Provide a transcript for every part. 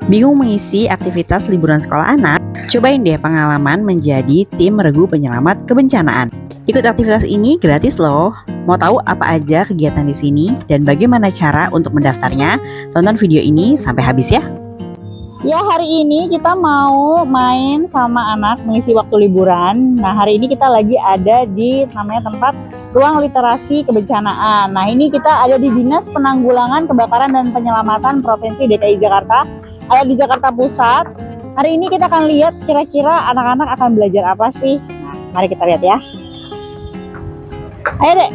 Bingung mengisi aktivitas liburan sekolah anak? Cobain deh pengalaman menjadi tim regu penyelamat kebencanaan. Ikut aktivitas ini gratis loh. Mau tahu apa aja kegiatan di sini dan bagaimana cara untuk mendaftarnya? Tonton video ini sampai habis ya. Ya, hari ini kita mau main sama anak mengisi waktu liburan. Nah, hari ini kita lagi ada di namanya tempat Ruang Literasi Kebencanaan. Nah, ini kita ada di Dinas Penanggulangan Kebakaran dan Penyelamatan Provinsi DKI Jakarta. Ada di Jakarta Pusat. Hari ini kita akan lihat kira-kira anak-anak akan belajar apa sih. Nah, mari kita lihat ya. Ayo dek.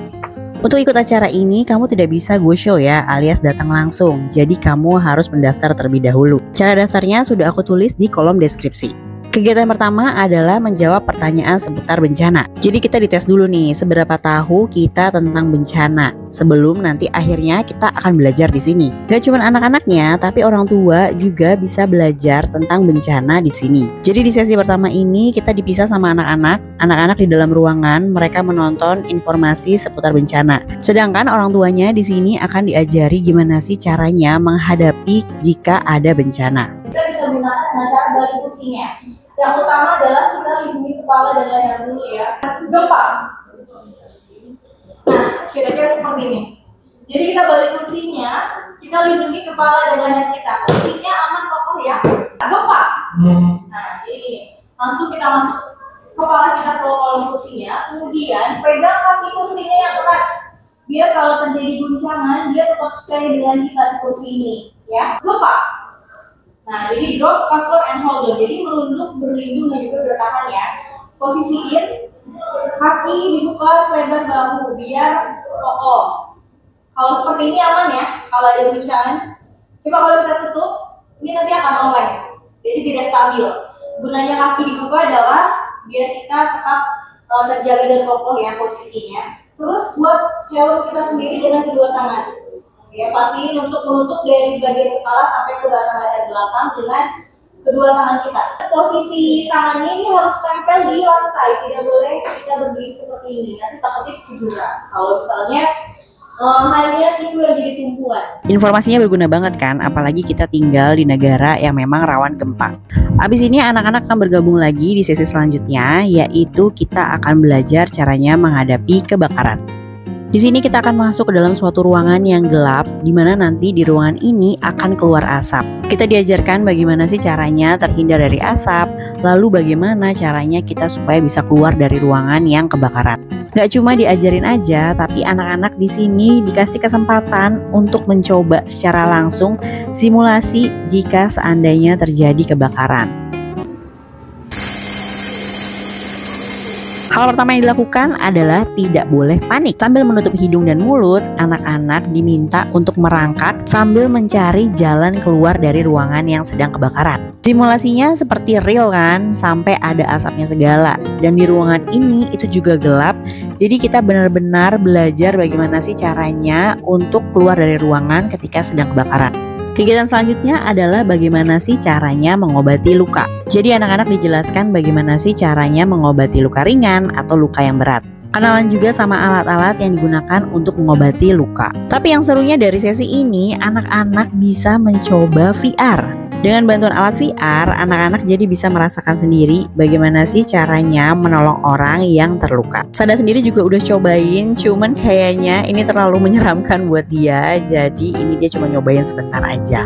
Untuk ikut acara ini, kamu tidak bisa go show ya, alias datang langsung. Jadi kamu harus mendaftar terlebih dahulu. Cara daftarnya sudah aku tulis di kolom deskripsi. Kegiatan pertama adalah menjawab pertanyaan seputar bencana. Jadi kita dites dulu nih, seberapa tahu kita tentang bencana. Sebelum nanti akhirnya kita akan belajar di sini. Gak cuma anak-anaknya, tapi orang tua juga bisa belajar tentang bencana di sini. Jadi di sesi pertama ini kita dipisah sama anak-anak. Anak-anak di dalam ruangan, mereka menonton informasi seputar bencana. Sedangkan orang tuanya di sini akan diajari gimana sih caranya menghadapi jika ada bencana. Kita bisa gunakan dengan cara balik kursinya. Yang utama adalah kita lindungi kepala dan leher dulu ya. Gempa. Nah, kira-kira seperti ini. Jadi kita balik kursinya, kita lindungi kepala dan leher kita. Kursinya aman kokoh ya. Gempa. Nah, ini langsung kita masuk kepala kita ke kolom kursinya, kemudian pegang kaki kursinya yang erat. Biar kalau terjadi guncangan, dia tetap stay dengan kita si kursi ini, ya. Gempa. Nah, jadi drop, cover, and hold. Jadi merunduk, berlindung, dan juga bertahan ya. Posisiin kaki dibuka selebar bahu biar kokoh. Kalau seperti ini aman ya. Kalau ada guncangan, coba kalau kita tutup, ini nanti akan oleng. Jadi tidak stabil. Gunanya kaki dibuka adalah biar kita tetap terjaga dan kokoh ya posisinya. Terus buat helm kita sendiri dengan kedua tangan. Ya, pastiin untuk menutup dari bagian kepala sampai ke batang leher belakang dengan kedua tangan kita. Posisi tangannya ini harus tempel di lantai, tidak boleh kita berdiri seperti ini, nanti takutnya cedera. Kalau misalnya hanya siku yang jadi tumpuan. Informasinya berguna banget kan, apalagi kita tinggal di negara yang memang rawan gempa. Abis ini anak-anak akan bergabung lagi di sesi selanjutnya, yaitu kita akan belajar caranya menghadapi kebakaran. Di sini kita akan masuk ke dalam suatu ruangan yang gelap, di mana nanti di ruangan ini akan keluar asap. Kita diajarkan bagaimana sih caranya terhindar dari asap, lalu bagaimana caranya kita supaya bisa keluar dari ruangan yang kebakaran. Gak cuma diajarin aja, tapi anak-anak di sini dikasih kesempatan untuk mencoba secara langsung simulasi jika seandainya terjadi kebakaran. Hal pertama yang dilakukan adalah tidak boleh panik. Sambil menutup hidung dan mulut, anak-anak diminta untuk merangkak sambil mencari jalan keluar dari ruangan yang sedang kebakaran. Simulasinya seperti real kan, sampai ada asapnya segala. Dan di ruangan ini itu juga gelap, jadi kita benar-benar belajar bagaimana sih caranya untuk keluar dari ruangan ketika sedang kebakaran. Kegiatan selanjutnya adalah bagaimana sih caranya mengobati luka. Jadi anak-anak dijelaskan bagaimana sih caranya mengobati luka ringan atau luka yang berat. Kenalan juga sama alat-alat yang digunakan untuk mengobati luka. Tapi yang serunya dari sesi ini, anak-anak bisa mencoba VR. Dengan bantuan alat VR, anak-anak jadi bisa merasakan sendiri bagaimana sih caranya menolong orang yang terluka. Sada sendiri juga udah cobain, cuman kayaknya ini terlalu menyeramkan buat dia, jadi ini dia cuma nyobain sebentar aja.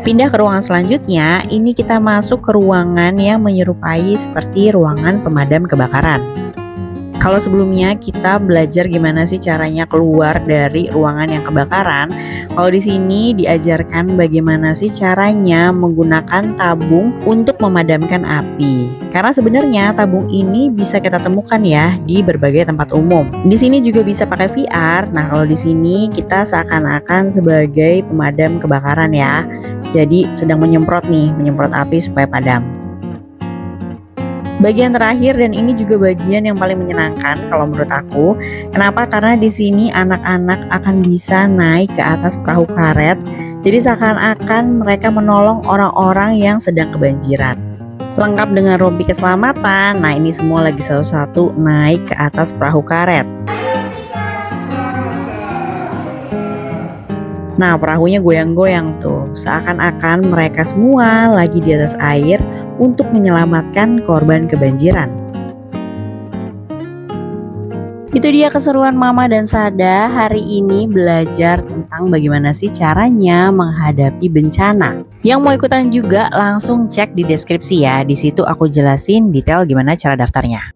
Pindah ke ruangan selanjutnya, ini kita masuk ke ruangan yang menyerupai seperti ruangan pemadam kebakaran. Kalau sebelumnya kita belajar gimana sih caranya keluar dari ruangan yang kebakaran, kalau di sini diajarkan bagaimana sih caranya menggunakan tabung untuk memadamkan api. Karena sebenarnya tabung ini bisa kita temukan ya di berbagai tempat umum. Di sini juga bisa pakai VR. Nah, kalau di sini kita seakan-akan sebagai pemadam kebakaran ya. Jadi sedang menyemprot api supaya padam. Bagian terakhir dan ini juga bagian yang paling menyenangkan kalau menurut aku. Kenapa? Karena di sini anak-anak akan bisa naik ke atas perahu karet. Jadi seakan-akan mereka menolong orang-orang yang sedang kebanjiran. Lengkap dengan rompi keselamatan. Nah, ini semua lagi satu-satu naik ke atas perahu karet. Nah, perahunya goyang-goyang tuh, seakan-akan mereka semua lagi di atas air untuk menyelamatkan korban kebanjiran. Itu dia keseruan Mama dan Sada hari ini belajar tentang bagaimana sih caranya menghadapi bencana. Yang mau ikutan juga langsung cek di deskripsi ya. Di situ aku jelasin detail gimana cara daftarnya.